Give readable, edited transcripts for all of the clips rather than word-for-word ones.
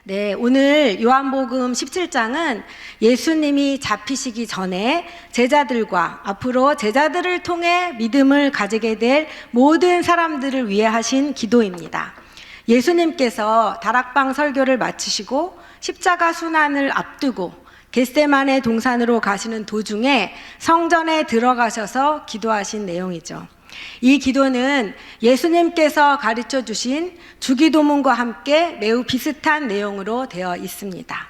네, 오늘 요한복음 17장은 예수님이 잡히시기 전에 제자들과 앞으로 제자들을 통해 믿음을 가지게 될 모든 사람들을 위해 하신 기도입니다. 예수님께서 다락방 설교를 마치시고 십자가 순환을 앞두고 겟세마네 동산으로 가시는 도중에 성전에 들어가셔서 기도하신 내용이죠. 이 기도는 예수님께서 가르쳐 주신 주기도문과 함께 매우 비슷한 내용으로 되어 있습니다.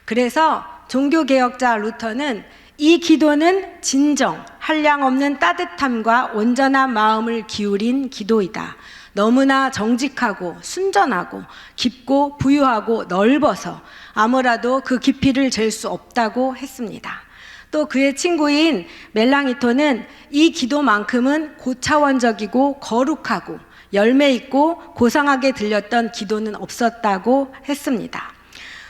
그래서 종교개혁자 루터는 이 기도는 진정, 한량없는 따뜻함과 온전한 마음을 기울인 기도이다. 너무나 정직하고 순전하고 깊고 부유하고 넓어서 아무라도 그 깊이를 잴 수 없다고 했습니다. 또 그의 친구인 멜랑이토는 이 기도만큼은 고차원적이고 거룩하고 열매 있고 고상하게 들렸던 기도는 없었다고 했습니다.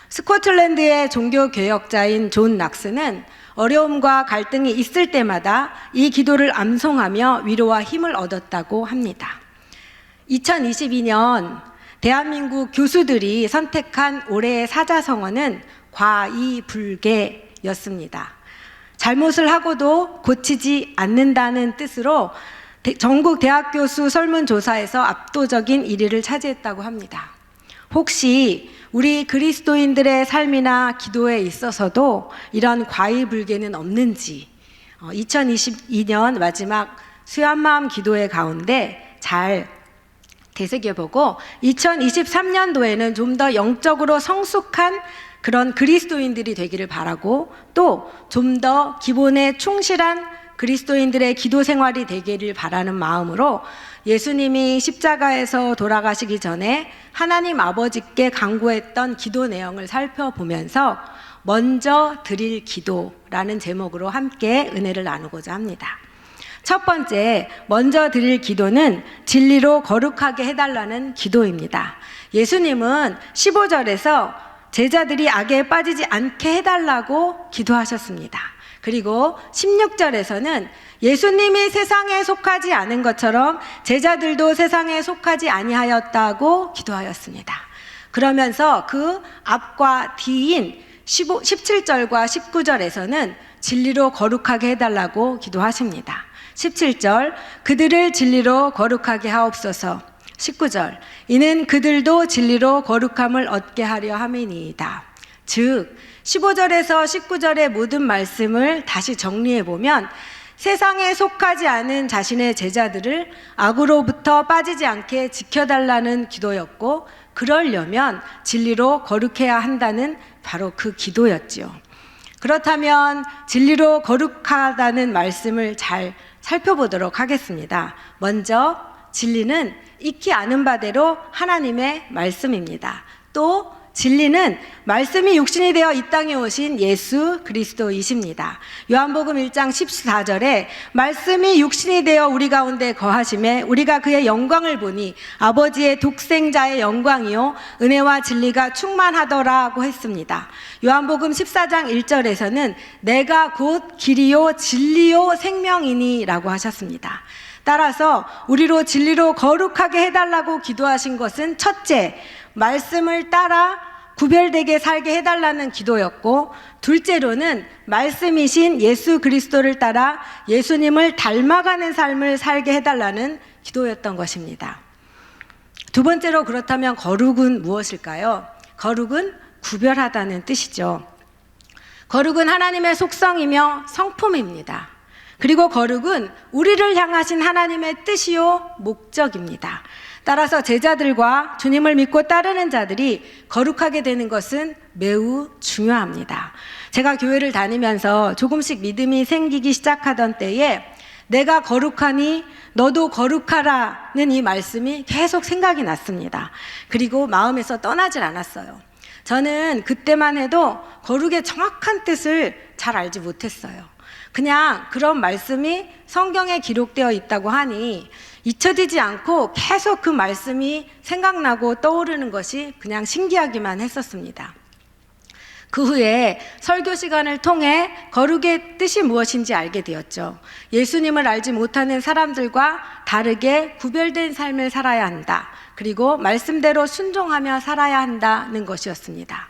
스코틀랜드의 종교개혁자인 존 낙스는 어려움과 갈등이 있을 때마다 이 기도를 암송하며 위로와 힘을 얻었다고 합니다. 2022년 대한민국 교수들이 선택한 올해의 사자성어는 과이불개였습니다. 잘못을 하고도 고치지 않는다는 뜻으로 전국 대학 교수 설문조사에서 압도적인 1위를 차지했다고 합니다. 혹시 우리 그리스도인들의 삶이나 기도에 있어서도 이런 과이불개는 없는지 2022년 마지막 수얀마음 기도회 가운데 잘 되새겨보고 2023년도에는 좀 더 영적으로 성숙한 그런 그리스도인들이 되기를 바라고 또 좀 더 기본에 충실한 그리스도인들의 기도 생활이 되기를 바라는 마음으로 예수님이 십자가에서 돌아가시기 전에 하나님 아버지께 간구했던 기도 내용을 살펴보면서 먼저 드릴 기도라는 제목으로 함께 은혜를 나누고자 합니다. 첫 번째, 먼저 드릴 기도는 진리로 거룩하게 해달라는 기도입니다. 예수님은 15절에서 제자들이 악에 빠지지 않게 해달라고 기도하셨습니다. 그리고 16절에서는 예수님이 세상에 속하지 않은 것처럼 제자들도 세상에 속하지 아니하였다고 기도하였습니다. 그러면서 그 앞과 뒤인 17절과 19절에서는 진리로 거룩하게 해달라고 기도하십니다. 17절, 그들을 진리로 거룩하게 하옵소서. 19절, 이는 그들도 진리로 거룩함을 얻게 하려 함이니이다. 즉 15절에서 19절의 모든 말씀을 다시 정리해보면 세상에 속하지 않은 자신의 제자들을 악으로부터 빠지지 않게 지켜달라는 기도였고, 그러려면 진리로 거룩해야 한다는 바로 그 기도였지요. 그렇다면 진리로 거룩하다는 말씀을 잘 살펴보도록 하겠습니다. 먼저 진리는 익히 아는 바대로 하나님의 말씀입니다. 또 진리는 말씀이 육신이 되어 이 땅에 오신 예수 그리스도이십니다. 요한복음 1장 14절에 말씀이 육신이 되어 우리 가운데 거하심에 우리가 그의 영광을 보니 아버지의 독생자의 영광이요 은혜와 진리가 충만하더라고 했습니다. 요한복음 14장 1절에서는 내가 곧 길이요 진리요 생명이니 라고 하셨습니다. 따라서 우리로 진리로 거룩하게 해달라고 기도하신 것은 첫째, 말씀을 따라 구별되게 살게 해달라는 기도였고, 둘째로는 말씀이신 예수 그리스도를 따라 예수님을 닮아가는 삶을 살게 해달라는 기도였던 것입니다. 두 번째로, 그렇다면 거룩은 무엇일까요? 거룩은 구별하다는 뜻이죠. 거룩은 하나님의 속성이며 성품입니다. 그리고 거룩은 우리를 향하신 하나님의 뜻이요 목적입니다. 따라서 제자들과 주님을 믿고 따르는 자들이 거룩하게 되는 것은 매우 중요합니다. 제가 교회를 다니면서 조금씩 믿음이 생기기 시작하던 때에 내가 거룩하니 너도 거룩하라는 이 말씀이 계속 생각이 났습니다. 그리고 마음에서 떠나질 않았어요. 저는 그때만 해도 거룩의 정확한 뜻을 잘 알지 못했어요. 그냥 그런 말씀이 성경에 기록되어 있다고 하니 잊혀지지 않고 계속 그 말씀이 생각나고 떠오르는 것이 그냥 신기하기만 했었습니다. 그 후에 설교 시간을 통해 거룩의 뜻이 무엇인지 알게 되었죠. 예수님을 알지 못하는 사람들과 다르게 구별된 삶을 살아야 한다. 그리고 말씀대로 순종하며 살아야 한다는 것이었습니다.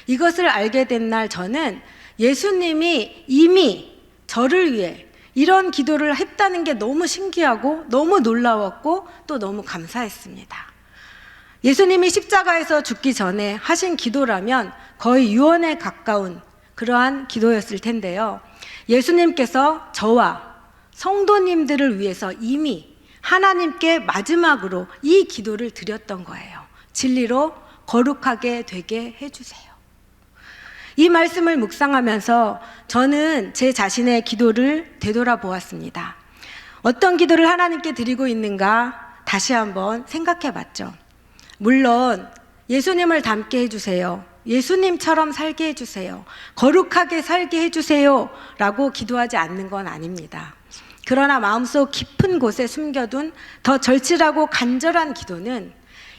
이것을 알게 된 날 저는 예수님이 이미 저를 위해 이런 기도를 했다는 게 너무 신기하고 너무 놀라웠고 또 너무 감사했습니다. 예수님이 십자가에서 죽기 전에 하신 기도라면 거의 유언에 가까운 그러한 기도였을 텐데요. 예수님께서 저와 성도님들을 위해서 이미 하나님께 마지막으로 이 기도를 드렸던 거예요. 진리로 거룩하게 되게 해주세요. 이 말씀을 묵상하면서 저는 제 자신의 기도를 되돌아보았습니다. 어떤 기도를 하나님께 드리고 있는가 다시 한번 생각해 봤죠. 물론 예수님을 닮게 해주세요. 예수님처럼 살게 해주세요. 거룩하게 살게 해주세요. 라고 기도하지 않는 건 아닙니다. 그러나 마음속 깊은 곳에 숨겨둔 더 절실하고 간절한 기도는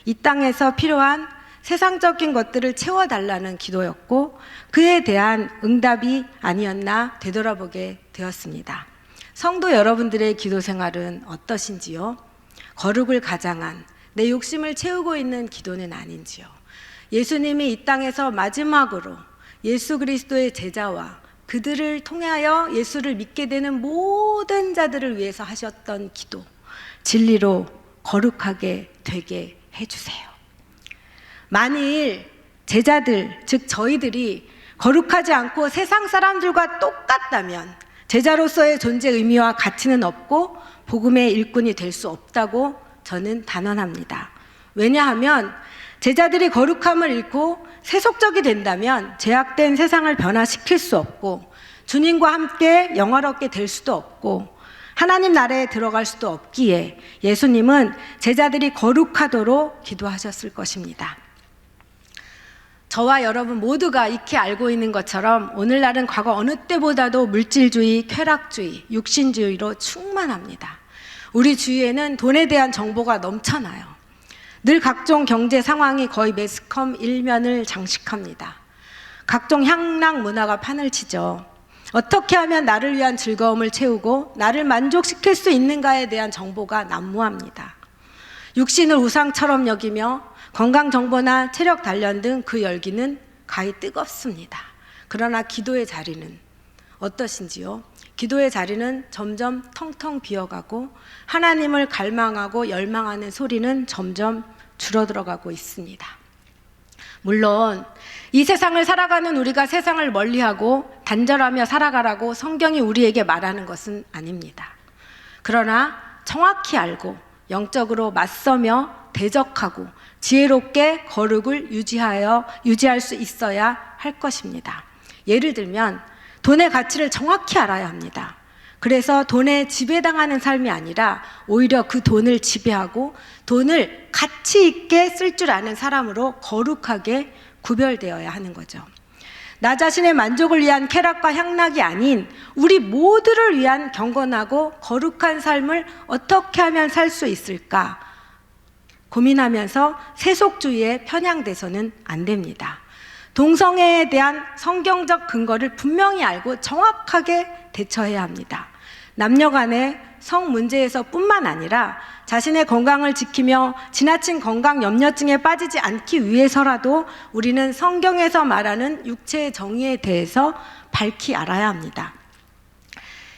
이 땅에서 필요한 세상적인 것들을 채워달라는 기도였고 그에 대한 응답이 아니었나 되돌아보게 되었습니다. 성도 여러분들의 기도 생활은 어떠신지요? 거룩을 가장한 내 욕심을 채우고 있는 기도는 아닌지요? 예수님이 이 땅에서 마지막으로 예수 그리스도의 제자와 그들을 통하여 예수를 믿게 되는 모든 자들을 위해서 하셨던 기도, 진리로 거룩하게 되게 해주세요. 만일 제자들, 즉 저희들이 거룩하지 않고 세상 사람들과 똑같다면 제자로서의 존재 의미와 가치는 없고 복음의 일꾼이 될 수 없다고 저는 단언합니다. 왜냐하면 제자들이 거룩함을 잃고 세속적이 된다면 죄악된 세상을 변화시킬 수 없고 주님과 함께 영화롭게 될 수도 없고 하나님 나라에 들어갈 수도 없기에 예수님은 제자들이 거룩하도록 기도하셨을 것입니다. 저와 여러분 모두가 익히 알고 있는 것처럼 오늘날은 과거 어느 때보다도 물질주의, 쾌락주의, 육신주의로 충만합니다. 우리 주위에는 돈에 대한 정보가 넘쳐나요. 늘 각종 경제 상황이 거의 매스컴 일면을 장식합니다. 각종 향락 문화가 판을 치죠. 어떻게 하면 나를 위한 즐거움을 채우고 나를 만족시킬 수 있는가에 대한 정보가 난무합니다. 육신을 우상처럼 여기며 건강 정보나 체력 단련 등 그 열기는 가히 뜨겁습니다. 그러나 기도의 자리는 어떠신지요? 기도의 자리는 점점 텅텅 비어가고 하나님을 갈망하고 열망하는 소리는 점점 줄어들어가고 있습니다. 물론 이 세상을 살아가는 우리가 세상을 멀리하고 단절하며 살아가라고 성경이 우리에게 말하는 것은 아닙니다. 그러나 정확히 알고 영적으로 맞서며 대적하고 지혜롭게 거룩을 유지할 수 있어야 할 것입니다. 예를 들면 돈의 가치를 정확히 알아야 합니다. 그래서 돈에 지배당하는 삶이 아니라 오히려 그 돈을 지배하고 돈을 가치 있게 쓸 줄 아는 사람으로 거룩하게 구별되어야 하는 거죠. 나 자신의 만족을 위한 쾌락과 향락이 아닌 우리 모두를 위한 경건하고 거룩한 삶을 어떻게 하면 살 수 있을까 고민하면서 세속주의에 편향돼서는 안 됩니다. 동성애에 대한 성경적 근거를 분명히 알고 정확하게 대처해야 합니다. 남녀 간의 성 문제에서 뿐만 아니라 자신의 건강을 지키며 지나친 건강 염려증에 빠지지 않기 위해서라도 우리는 성경에서 말하는 육체의 정의에 대해서 밝히 알아야 합니다.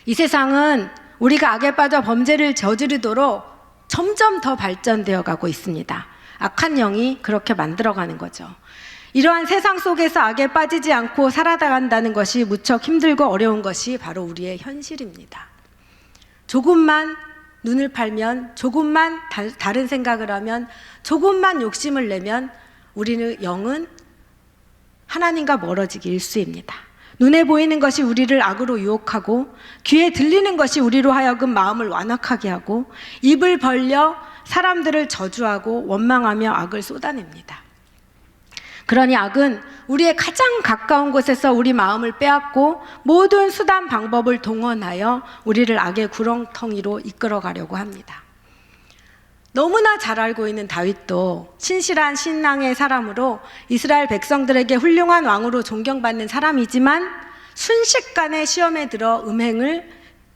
이 세상은 우리가 악에 빠져 범죄를 저지르도록 점점 더 발전되어 가고 있습니다. 악한 영이 그렇게 만들어가는 거죠. 이러한 세상 속에서 악에 빠지지 않고 살아가간다는 것이 무척 힘들고 어려운 것이 바로 우리의 현실입니다. 조금만 눈을 팔면, 조금만 다른 생각을 하면, 조금만 욕심을 내면 우리는 영은 하나님과 멀어지기 일쑤입니다. 눈에 보이는 것이 우리를 악으로 유혹하고 귀에 들리는 것이 우리로 하여금 마음을 완악하게 하고 입을 벌려 사람들을 저주하고 원망하며 악을 쏟아냅니다. 그러니 악은 우리의 가장 가까운 곳에서 우리 마음을 빼앗고 모든 수단 방법을 동원하여 우리를 악의 구렁텅이로 이끌어가려고 합니다. 너무나 잘 알고 있는 다윗도 신실한 신앙의 사람으로 이스라엘 백성들에게 훌륭한 왕으로 존경받는 사람이지만 순식간에 시험에 들어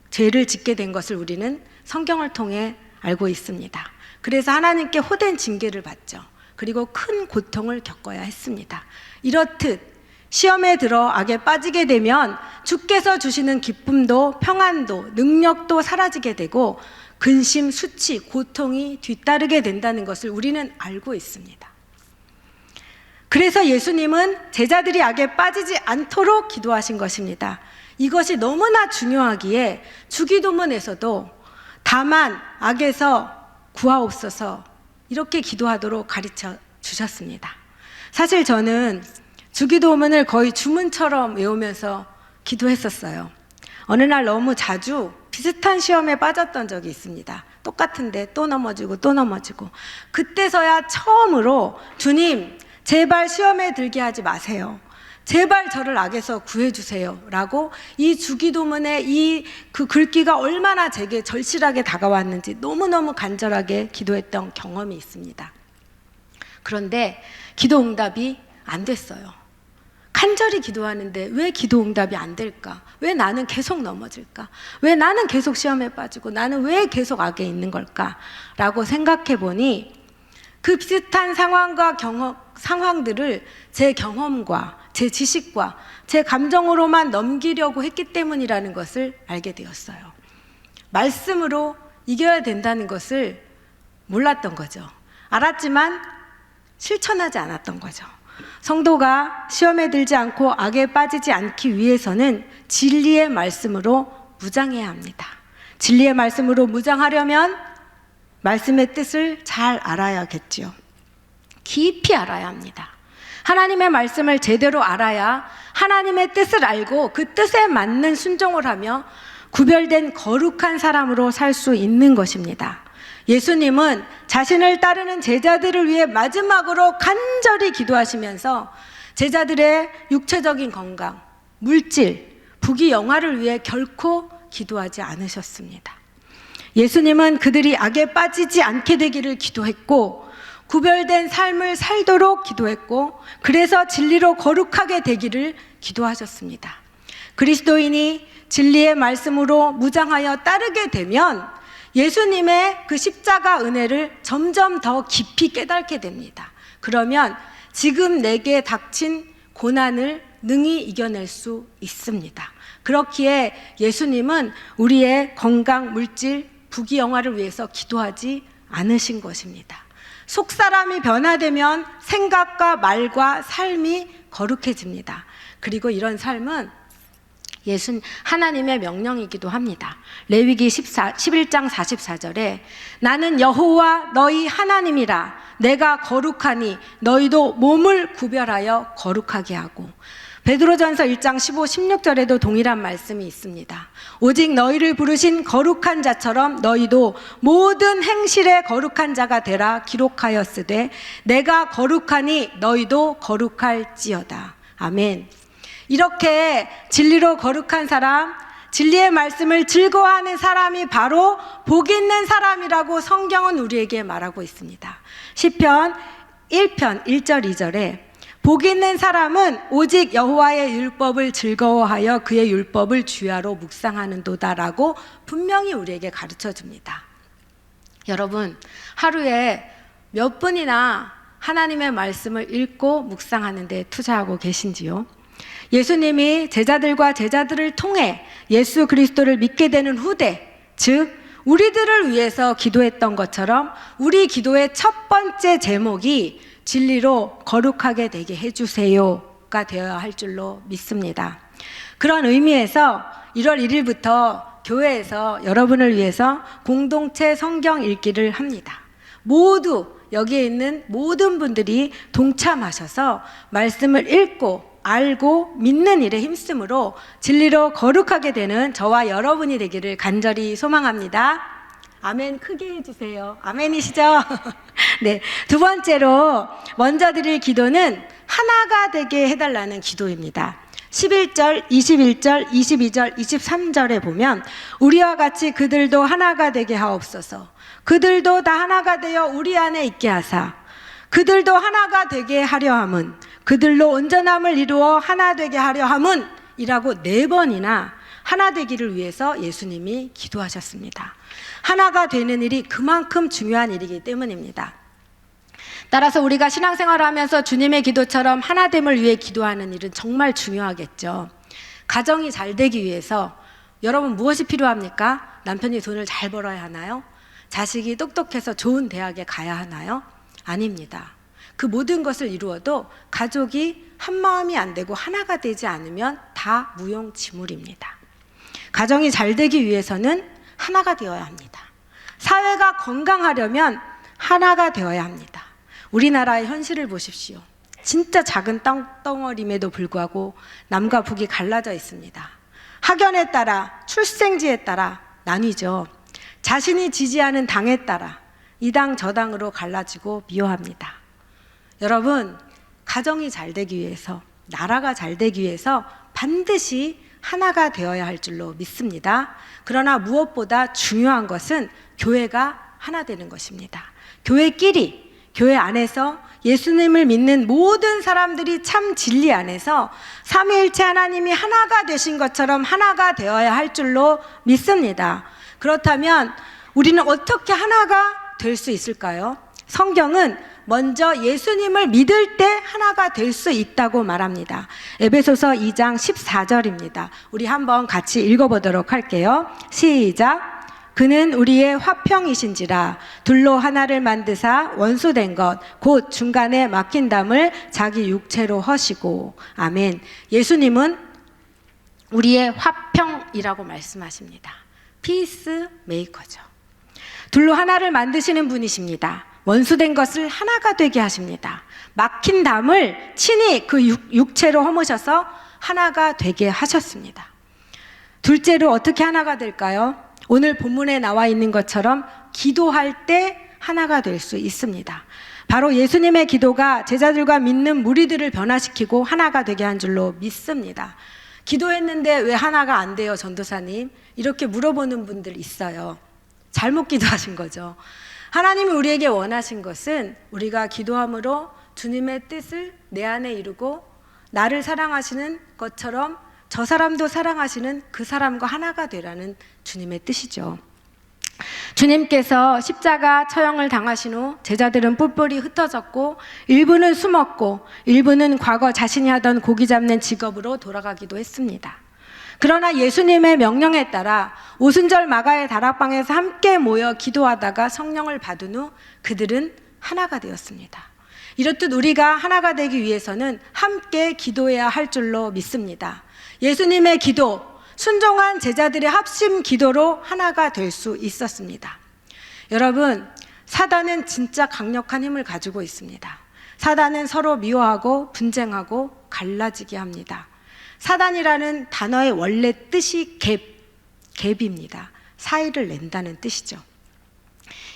죄를 짓게 된 것을 우리는 성경을 통해 알고 있습니다. 그래서 하나님께 호된 징계를 받죠. 그리고 큰 고통을 겪어야 했습니다. 이렇듯 시험에 들어 악에 빠지게 되면 주께서 주시는 기쁨도 평안도 능력도 사라지게 되고 근심, 수치, 고통이 뒤따르게 된다는 것을 우리는 알고 있습니다. 그래서 예수님은 제자들이 악에 빠지지 않도록 기도하신 것입니다. 이것이 너무나 중요하기에 주기도문에서도 다만 악에서 구하옵소서 이렇게 기도하도록 가르쳐 주셨습니다. 사실 저는 주기도문을 거의 주문처럼 외우면서 기도했었어요. 어느 날 너무 자주 비슷한 시험에 빠졌던 적이 있습니다. 똑같은데 또 넘어지고 또 넘어지고, 그때서야 처음으로 주님 제발 시험에 들게 하지 마세요. 제발 저를 악에서 구해주세요 라고 이 주기도문의 그 글귀가 얼마나 제게 절실하게 다가왔는지 너무너무 간절하게 기도했던 경험이 있습니다. 그런데 기도 응답이 안 됐어요. 간절히 기도하는데 왜 기도 응답이 안 될까? 왜 나는 계속 넘어질까? 왜 나는 계속 시험에 빠지고 나는 왜 계속 악에 있는 걸까? 라고 생각해 보니 그 비슷한 상황들을 제 경험과 제 지식과 제 감정으로만 넘기려고 했기 때문이라는 것을 알게 되었어요. 말씀으로 이겨야 된다는 것을 몰랐던 거죠. 알았지만 실천하지 않았던 거죠. 성도가 시험에 들지 않고 악에 빠지지 않기 위해서는 진리의 말씀으로 무장해야 합니다. 진리의 말씀으로 무장하려면 말씀의 뜻을 잘 알아야겠지요. 깊이 알아야 합니다. 하나님의 말씀을 제대로 알아야 하나님의 뜻을 알고 그 뜻에 맞는 순종을 하며 구별된 거룩한 사람으로 살 수 있는 것입니다. 예수님은 자신을 따르는 제자들을 위해 마지막으로 간절히 기도하시면서 제자들의 육체적인 건강, 물질, 부귀영화를 위해 결코 기도하지 않으셨습니다. 예수님은 그들이 악에 빠지지 않게 되기를 기도했고 구별된 삶을 살도록 기도했고 그래서 진리로 거룩하게 되기를 기도하셨습니다. 그리스도인이 진리의 말씀으로 무장하여 따르게 되면 예수님의 그 십자가 은혜를 점점 더 깊이 깨닫게 됩니다. 그러면 지금 내게 닥친 고난을 능히 이겨낼 수 있습니다. 그렇기에 예수님은 우리의 건강, 물질, 부귀영화를 위해서 기도하지 않으신 것입니다. 속사람이 변화되면 생각과 말과 삶이 거룩해집니다. 그리고 이런 삶은 하나님의 명령이기도 합니다. 레위기 11장 44절에 나는 여호와 너희 하나님이라 내가 거룩하니 너희도 몸을 구별하여 거룩하게 하고, 베드로전서 1장 15, 16절에도 동일한 말씀이 있습니다. 오직 너희를 부르신 거룩한 자처럼 너희도 모든 행실에 거룩한 자가 되라 기록하였으되 내가 거룩하니 너희도 거룩할지어다. 아멘. 이렇게 진리로 거룩한 사람, 진리의 말씀을 즐거워하는 사람이 바로 복 있는 사람이라고 성경은 우리에게 말하고 있습니다. 시편 1편 1절 2절에 복 있는 사람은 오직 여호와의 율법을 즐거워하여 그의 율법을 주야로 묵상하는도다라고 분명히 우리에게 가르쳐 줍니다. 여러분, 하루에 몇 분이나 하나님의 말씀을 읽고 묵상하는 데 투자하고 계신지요? 예수님이 제자들을 통해 예수 그리스도를 믿게 되는 후대, 즉 우리들을 위해서 기도했던 것처럼 우리 기도의 첫 번째 제목이 진리로 거룩하게 되게 해주세요가 되어야 할 줄로 믿습니다. 그런 의미에서 1월 1일부터 교회에서 여러분을 위해서 공동체 성경 읽기를 합니다. 모두 여기에 있는 모든 분들이 동참하셔서 말씀을 읽고 알고 믿는 일에 힘쓰므로 진리로 거룩하게 되는 저와 여러분이 되기를 간절히 소망합니다. 아멘 크게 해주세요. 아멘이시죠? 네, 두 번째로 먼저 드릴 기도는 하나가 되게 해달라는 기도입니다. 11절, 21절, 22절, 23절에 보면 우리와 같이 그들도 하나가 되게 하옵소서. 그들도 다 하나가 되어 우리 안에 있게 하사 그들도 하나가 되게 하려 함은 그들로 온전함을 이루어 하나 되게 하려 함은 이라고 4번이나 하나 되기를 위해서 예수님이 기도하셨습니다. 하나가 되는 일이 그만큼 중요한 일이기 때문입니다. 따라서 우리가 신앙생활을 하면서 주님의 기도처럼 하나됨을 위해 기도하는 일은 정말 중요하겠죠. 가정이 잘 되기 위해서 여러분 무엇이 필요합니까? 남편이 돈을 잘 벌어야 하나요? 자식이 똑똑해서 좋은 대학에 가야 하나요? 아닙니다. 그 모든 것을 이루어도 가족이 한 마음이 안 되고 하나가 되지 않으면 다 무용지물입니다. 가정이 잘 되기 위해서는 하나가 되어야 합니다. 사회가 건강하려면 하나가 되어야 합니다. 우리나라의 현실을 보십시오. 진짜 작은 땅덩어림에도 불구하고 남과 북이 갈라져 있습니다. 학연에 따라, 출생지에 따라 나뉘죠. 자신이 지지하는 당에 따라 이 당 저 당으로 갈라지고 미워합니다. 여러분, 가정이 잘 되기 위해서, 나라가 잘 되기 위해서 반드시 하나가 되어야 할 줄로 믿습니다. 그러나 무엇보다 중요한 것은 교회가 하나 되는 것입니다. 교회끼리, 교회 안에서 예수님을 믿는 모든 사람들이 참 진리 안에서 삼위일체 하나님이 하나가 되신 것처럼 하나가 되어야 할 줄로 믿습니다. 그렇다면 우리는 어떻게 하나가 될 수 있을까요? 성경은 먼저 예수님을 믿을 때 하나가 될 수 있다고 말합니다. 에베소서 2장 14절입니다. 우리 한번 같이 읽어보도록 할게요. 시작. 그는 우리의 화평이신지라 둘로 하나를 만드사 원수된 것 곧 중간에 막힌 담을 자기 육체로 허시고. 아멘. 예수님은 우리의 화평이라고 말씀하십니다. 피스 메이커죠. 둘로 하나를 만드시는 분이십니다. 원수된 것을 하나가 되게 하십니다. 막힌 담을 친히 그 육체로 허무셔서 하나가 되게 하셨습니다. 둘째로 어떻게 하나가 될까요? 오늘 본문에 나와 있는 것처럼 기도할 때 하나가 될 수 있습니다. 바로 예수님의 기도가 제자들과 믿는 무리들을 변화시키고 하나가 되게 한 줄로 믿습니다. 기도했는데 왜 하나가 안 돼요, 전도사님? 이렇게 물어보는 분들 있어요. 잘못 기도하신 거죠. 하나님이 우리에게 원하신 것은 우리가 기도함으로 주님의 뜻을 내 안에 이루고 나를 사랑하시는 것처럼 저 사람도 사랑하시는 그 사람과 하나가 되라는 주님의 뜻이죠. 주님께서 십자가 처형을 당하신 후 제자들은 뿔뿔이 흩어졌고 일부는 숨었고 일부는 과거 자신이 하던 고기 잡는 직업으로 돌아가기도 했습니다. 그러나 예수님의 명령에 따라 오순절 마가의 다락방에서 함께 모여 기도하다가 성령을 받은 후 그들은 하나가 되었습니다. 이렇듯 우리가 하나가 되기 위해서는 함께 기도해야 할 줄로 믿습니다. 예수님의 기도, 순종한 제자들의 합심 기도로 하나가 될 수 있었습니다. 여러분, 사단은 진짜 강력한 힘을 가지고 있습니다. 사단은 서로 미워하고 분쟁하고 갈라지게 합니다. 사단이라는 단어의 원래 뜻이 갭입니다. 사이를 낸다는 뜻이죠.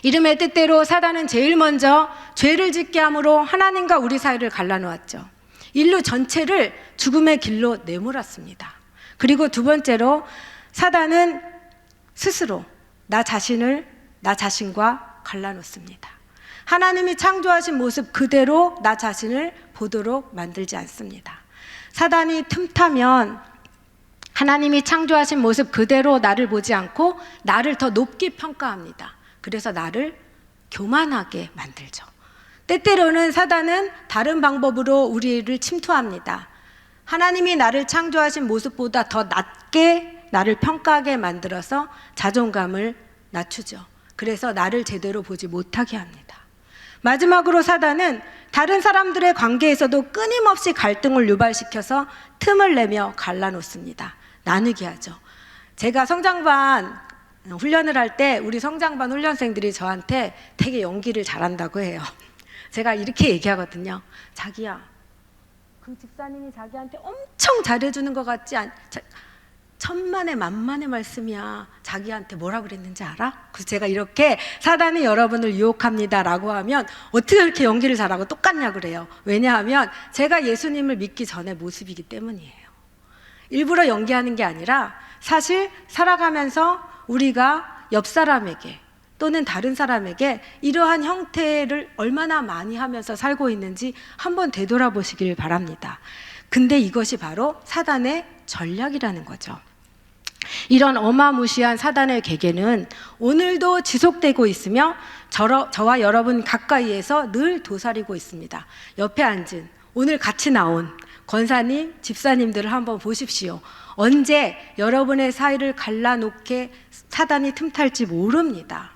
이름의 뜻대로 사단은 제일 먼저 죄를 짓게 함으로 하나님과 우리 사이를 갈라놓았죠. 인류 전체를 죽음의 길로 내몰았습니다. 그리고 두 번째로 사단은 스스로 나 자신과 갈라놓습니다. 하나님이 창조하신 모습 그대로 나 자신을 보도록 만들지 않습니다. 사단이 틈타면 하나님이 창조하신 모습 그대로 나를 보지 않고 나를 더 높게 평가합니다. 그래서 나를 교만하게 만들죠. 때때로는 사단은 다른 방법으로 우리를 침투합니다. 하나님이 나를 창조하신 모습보다 더 낮게 나를 평가하게 만들어서 자존감을 낮추죠. 그래서 나를 제대로 보지 못하게 합니다. 마지막으로 사단은 다른 사람들의 관계에서도 끊임없이 갈등을 유발시켜서 틈을 내며 갈라놓습니다. 나누게 하죠. 제가 성장반 훈련을 할 때 우리 성장반 훈련생들이 저한테 되게 연기를 잘한다고 해요. 제가 이렇게 얘기하거든요. 자기야, 그 집사님이 자기한테 엄청 잘해주는 것 같지 않... 천만의 만만의 말씀이야. 자기한테 뭐라 그랬는지 알아? 그래서 제가 이렇게 사단이 여러분을 유혹합니다 라고 하면 어떻게 그렇게 연기를 잘하고 똑같냐 그래요. 왜냐하면 제가 예수님을 믿기 전의 모습이기 때문이에요. 일부러 연기하는 게 아니라 사실 살아가면서 우리가 옆 사람에게 또는 다른 사람에게 이러한 형태를 얼마나 많이 하면서 살고 있는지 한번 되돌아보시길 바랍니다. 근데 이것이 바로 사단의 전략이라는 거죠. 이런 어마무시한 사단의 계계는 오늘도 지속되고 있으며 저와 여러분 가까이에서 늘 도사리고 있습니다. 옆에 앉은 오늘 같이 나온 권사님, 집사님들을 한번 보십시오. 언제 여러분의 사이를 갈라놓게 사단이 틈탈지 모릅니다.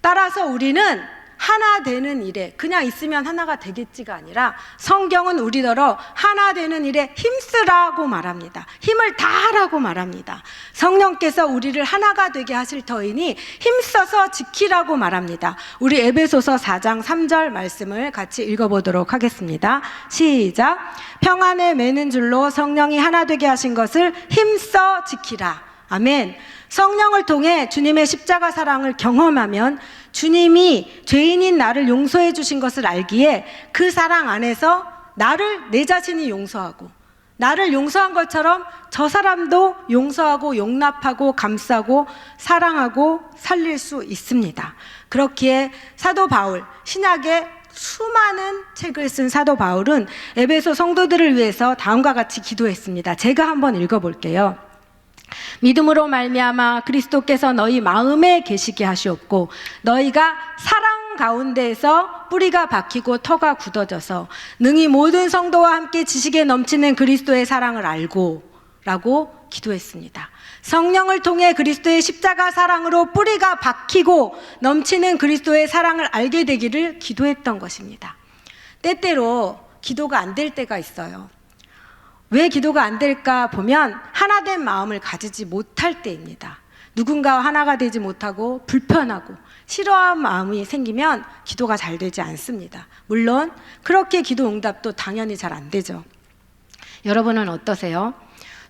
따라서 우리는 하나 되는 일에 그냥 있으면 하나가 되겠지가 아니라 성경은 우리더러 하나 되는 일에 힘쓰라고 말합니다. 힘을 다하라고 말합니다. 성령께서 우리를 하나가 되게 하실 터이니 힘써서 지키라고 말합니다. 우리 에베소서 4장 3절 말씀을 같이 읽어보도록 하겠습니다. 시작. 평안에 매는 줄로 성령이 하나 되게 하신 것을 힘써 지키라. 아멘. 성령을 통해 주님의 십자가 사랑을 경험하면 주님이 죄인인 나를 용서해 주신 것을 알기에 그 사랑 안에서 나를 내 자신이 용서하고 나를 용서한 것처럼 저 사람도 용서하고 용납하고 감싸고 사랑하고 살릴 수 있습니다. 그렇기에 사도 바울, 신약의 수많은 책을 쓴 사도 바울은 에베소 성도들을 위해서 다음과 같이 기도했습니다. 제가 한번 읽어볼게요. 믿음으로 말미암아 그리스도께서 너희 마음에 계시게 하시옵고 너희가 사랑 가운데에서 뿌리가 박히고 터가 굳어져서 능히 모든 성도와 함께 지식에 넘치는 그리스도의 사랑을 알고 라고 기도했습니다. 성령을 통해 그리스도의 십자가 사랑으로 뿌리가 박히고 넘치는 그리스도의 사랑을 알게 되기를 기도했던 것입니다. 때때로 기도가 안 될 때가 있어요. 왜 기도가 안 될까 보면 하나된 마음을 가지지 못할 때입니다. 누군가와 하나가 되지 못하고 불편하고 싫어하는 마음이 생기면 기도가 잘 되지 않습니다. 물론 그렇게 기도 응답도 당연히 잘 안 되죠. 여러분은 어떠세요?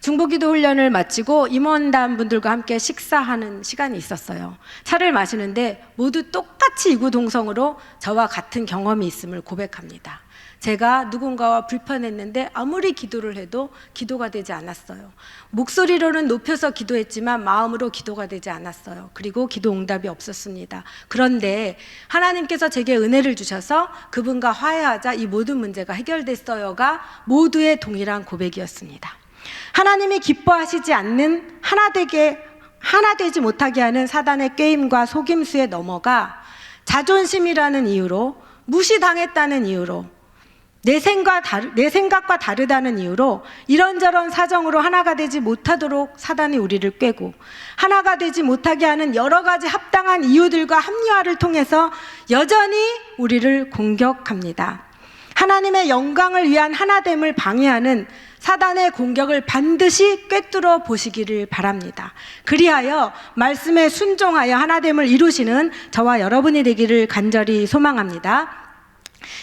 중보기도 훈련을 마치고 임원단 분들과 함께 식사하는 시간이 있었어요. 차를 마시는데 모두 똑같이 이구동성으로 저와 같은 경험이 있음을 고백합니다. 제가 누군가와 불편했는데 아무리 기도를 해도 기도가 되지 않았어요. 목소리로는 높여서 기도했지만 마음으로 기도가 되지 않았어요. 그리고 기도 응답이 없었습니다. 그런데 하나님께서 제게 은혜를 주셔서 그분과 화해하자 이 모든 문제가 해결됐어요가 모두의 동일한 고백이었습니다. 하나님이 기뻐하시지 않는 하나 되지 못하게 하는 사단의 꾀임과 속임수에 넘어가 자존심이라는 이유로 무시당했다는 이유로 내 생각과 다르다는 이유로 이런저런 사정으로 하나가 되지 못하도록 사단이 우리를 꾀고 하나가 되지 못하게 하는 여러 가지 합당한 이유들과 합리화를 통해서 여전히 우리를 공격합니다. 하나님의 영광을 위한 하나됨을 방해하는 사단의 공격을 반드시 꿰뚫어 보시기를 바랍니다. 그리하여 말씀에 순종하여 하나됨을 이루시는 저와 여러분이 되기를 간절히 소망합니다.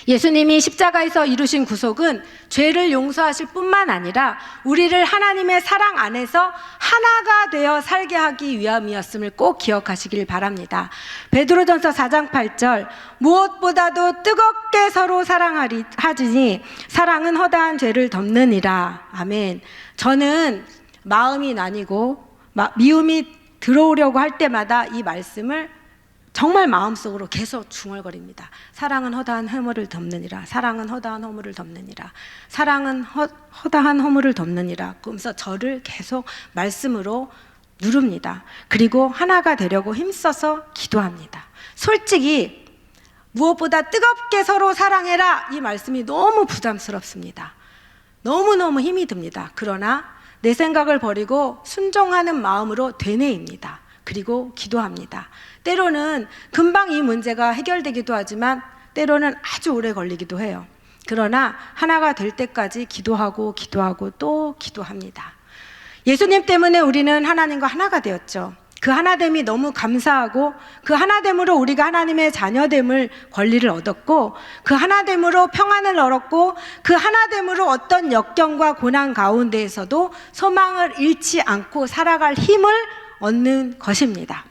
예수님이 십자가에서 이루신 구속은 죄를 용서하실 뿐만 아니라 우리를 하나님의 사랑 안에서 하나가 되어 살게 하기 위함이었음을 꼭 기억하시길 바랍니다. 베드로전서 4장 8절 무엇보다도 뜨겁게 서로 사랑하지니 사랑은 허다한 죄를 덮느니라. 아멘. 저는 마음이 나뉘고 미움이 들어오려고 할 때마다 이 말씀을 정말 마음속으로 계속 중얼거립니다. 사랑은 허다한 허물을 덮느니라. 사랑은 허다한 허물을 덮느니라. 사랑은 허다한 허물을 덮느니라. 그러면서 저를 계속 말씀으로 누릅니다. 그리고 하나가 되려고 힘써서 기도합니다. 솔직히 무엇보다 뜨겁게 서로 사랑해라 이 말씀이 너무 부담스럽습니다. 너무너무 힘이 듭니다. 그러나 내 생각을 버리고 순종하는 마음으로 되뇌입니다. 그리고 기도합니다. 때로는 금방 이 문제가 해결되기도 하지만 때로는 아주 오래 걸리기도 해요. 그러나 하나가 될 때까지 기도하고 또 기도합니다. 예수님 때문에 우리는 하나님과 하나가 되었죠. 그 하나됨이 너무 감사하고 그 하나됨으로 우리가 하나님의 자녀됨을 권리를 얻었고 그 하나됨으로 평안을 얻었고 그 하나됨으로 어떤 역경과 고난 가운데에서도 소망을 잃지 않고 살아갈 힘을 얻는 것입니다.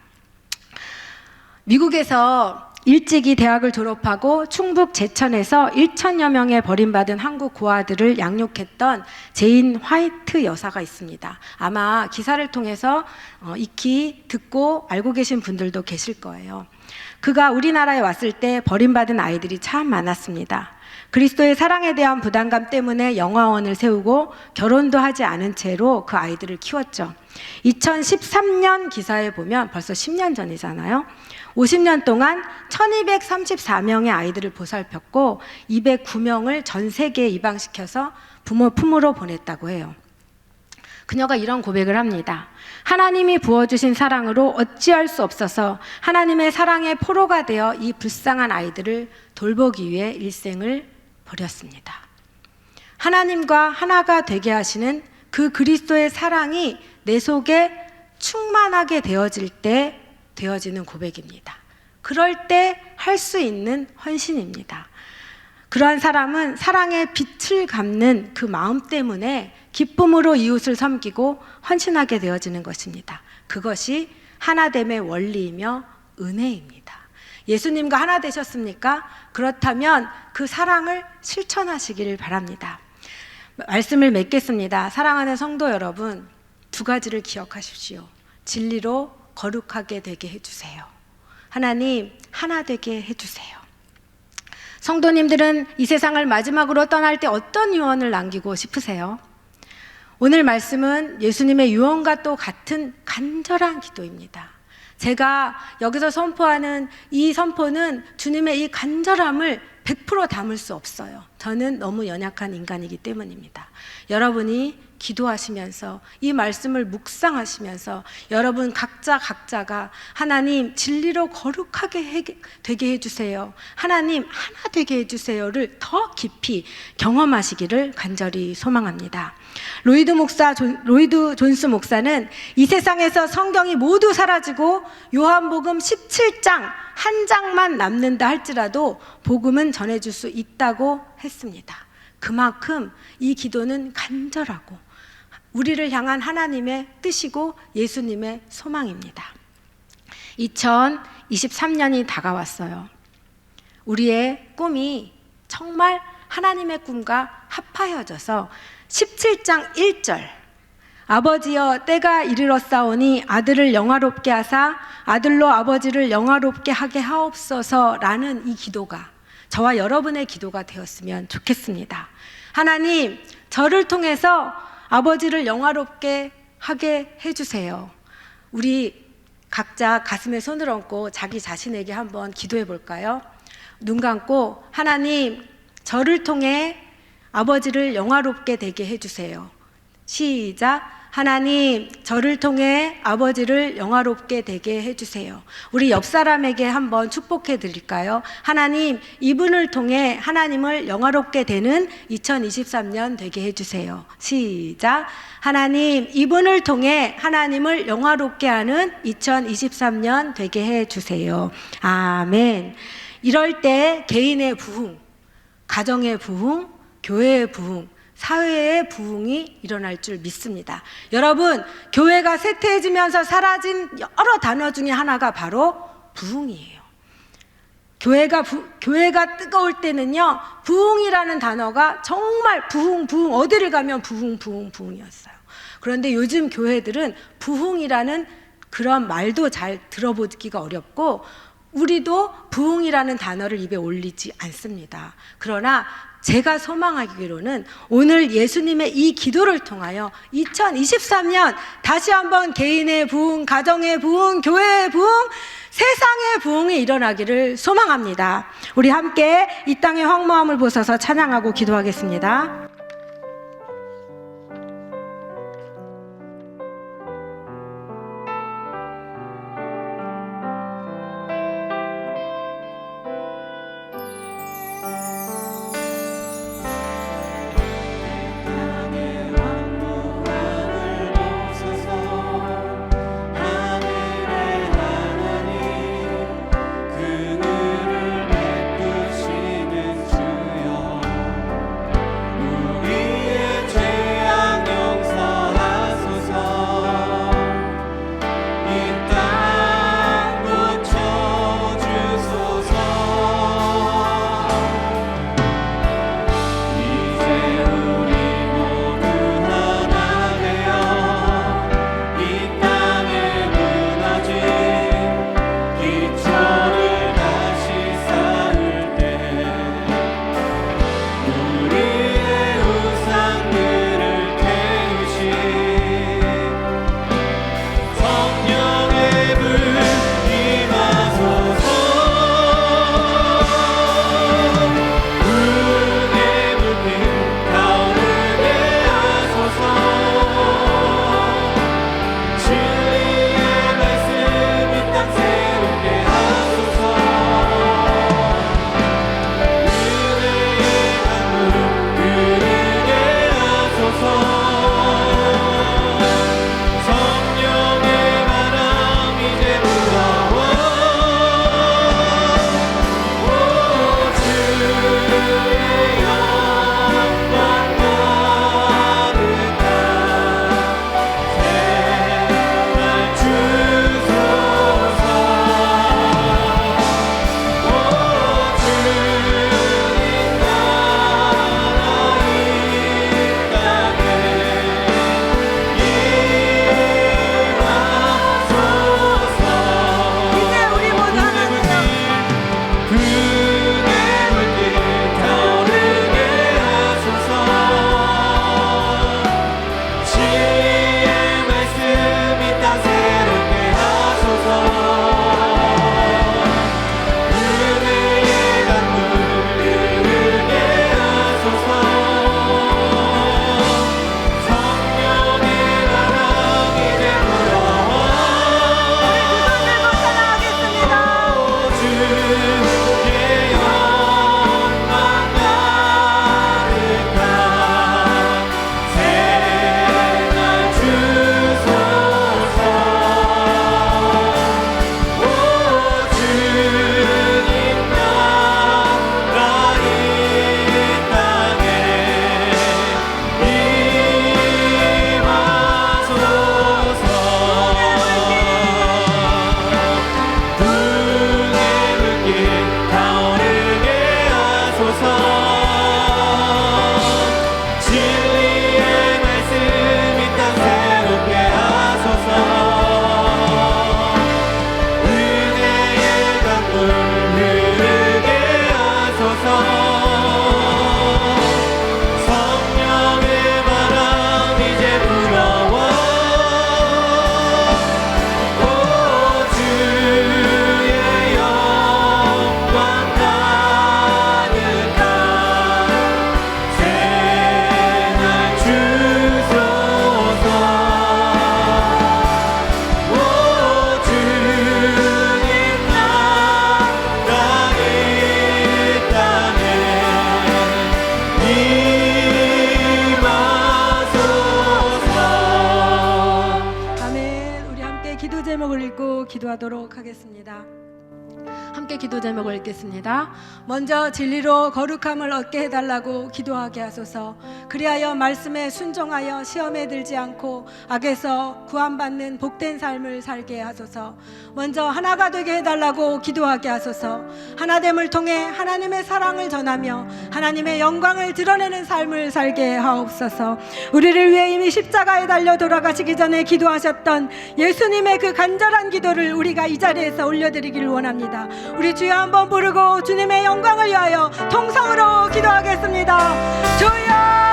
미국에서 일찍이 대학을 졸업하고 충북 제천에서 1천여 명의 버림받은 한국 고아들을 양육했던 제인 화이트 여사가 있습니다. 아마 기사를 통해서 익히 듣고 알고 계신 분들도 계실 거예요. 그가 우리나라에 왔을 때 버림받은 아이들이 참 많았습니다. 그리스도의 사랑에 대한 부담감 때문에 영화원을 세우고 결혼도 하지 않은 채로 그 아이들을 키웠죠. 2013년 기사에 보면 벌써 10년 전이잖아요. 50년 동안 1234명의 아이들을 보살폈고 209명을 전 세계에 입양시켜서 부모 품으로 보냈다고 해요. 그녀가 이런 고백을 합니다. 하나님이 부어주신 사랑으로 어찌할 수 없어서 하나님의 사랑의 포로가 되어 이 불쌍한 아이들을 돌보기 위해 일생을 버렸습니다. 하나님과 하나가 되게 하시는 그 그리스도의 사랑이 내 속에 충만하게 되어질 때 되어지는 고백입니다. 그럴 때 할 수 있는 헌신입니다. 그러한 사람은 사랑의 빛을 갚는 그 마음 때문에 기쁨으로 이웃을 섬기고 헌신하게 되어지는 것입니다. 그것이 하나됨의 원리이며 은혜입니다. 예수님과 하나 되셨습니까? 그렇다면 그 사랑을 실천하시기를 바랍니다. 말씀을 맺겠습니다. 사랑하는 성도 여러분, 두 가지를 기억하십시오. 진리로 거룩하게 되게 해주세요. 하나님, 하나 되게 해주세요. 성도님들은 이 세상을 마지막으로 떠날 때 어떤 유언을 남기고 싶으세요? 오늘 말씀은 예수님의 유언과 또 같은 간절한 기도입니다. 제가 여기서 선포하는 이 선포는 주님의 이 간절함을 100% 담을 수 없어요. 저는 너무 연약한 인간이기 때문입니다. 여러분이 기도하시면서 이 말씀을 묵상하시면서 여러분 각자가 하나님 진리로 거룩하게 되게 해주세요, 하나님 하나 되게 해주세요를 더 깊이 경험하시기를 간절히 소망합니다. 로이드 존스 목사는 이 세상에서 성경이 모두 사라지고 요한복음 17장 한 장만 남는다 할지라도 복음은 전해줄 수 있다고 했습니다. 그만큼 이 기도는 간절하고 우리를 향한 하나님의 뜻이고 예수님의 소망입니다. 2023년이 다가왔어요. 우리의 꿈이 정말 하나님의 꿈과 합하여져서 17장 1절 아버지여 때가 이르렀사오니 아들을 영화롭게 하사 아들로 아버지를 영화롭게 하게 하옵소서라는 이 기도가 저와 여러분의 기도가 되었으면 좋겠습니다. 하나님, 저를 통해서 아버지를 영화롭게 하게 해주세요. 우리 각자 가슴에 손을 얹고 자기 자신에게 한번 기도해 볼까요? 눈 감고 하나님, 저를 통해 아버지를 영화롭게 되게 해주세요. 시작. 하나님, 저를 통해 아버지를 영화롭게 되게 해주세요. 우리 옆 사람에게 한번 축복해 드릴까요? 하나님, 이분을 통해 하나님을 영화롭게 되는 2023년 되게 해주세요. 시작. 하나님, 이분을 통해 하나님을 영화롭게 하는 2023년 되게 해주세요. 아멘. 이럴 때 개인의 부흥, 가정의 부흥, 교회의 부흥, 사회의 부흥이 일어날 줄 믿습니다. 여러분, 교회가 쇠퇴해지면서 사라진 여러 단어 중에 하나가 바로 부흥이에요. 교회가 뜨거울 때는요, 부흥이라는 단어가 정말 부흥, 어디를 가면 부흥이었어요. 그런데 요즘 교회들은 부흥이라는 그런 말도 잘 들어보기가 어렵고 우리도 부흥이라는 단어를 입에 올리지 않습니다. 그러나 제가 소망하기로는 오늘 예수님의 이 기도를 통하여 2023년 다시 한번 개인의 부흥, 가정의 부흥, 교회의 부흥, 세상의 부흥이 일어나기를 소망합니다. 우리 함께 이 땅의 황무함을 보셔서 찬양하고 기도하겠습니다. 그늘을 베푸시는 주여 기도하도록 하겠습니다. 함께 기도 제목을 읽겠습니다. 먼저 진리로 거룩함을 얻게 해달라고 기도하게 하소서. 그리하여 말씀에 순종하여 시험에 들지 않고 악에서 구원받는 복된 삶을 살게 하소서. 먼저 하나가 되게 해달라고 기도하게 하소서. 하나됨을 통해 하나님의 사랑을 전하며 하나님의 영광을 드러내는 삶을 살게 하옵소서. 우리를 위해 이미 십자가에 달려 돌아가시기 전에 기도하셨던 예수님의 그 간절한 기도를 우리가 이 자리에서 올려드리기를 원합니다. 우리 주여 한번 부르고 주님의 영광을 위하여 통성으로 기도하겠습니다. 주여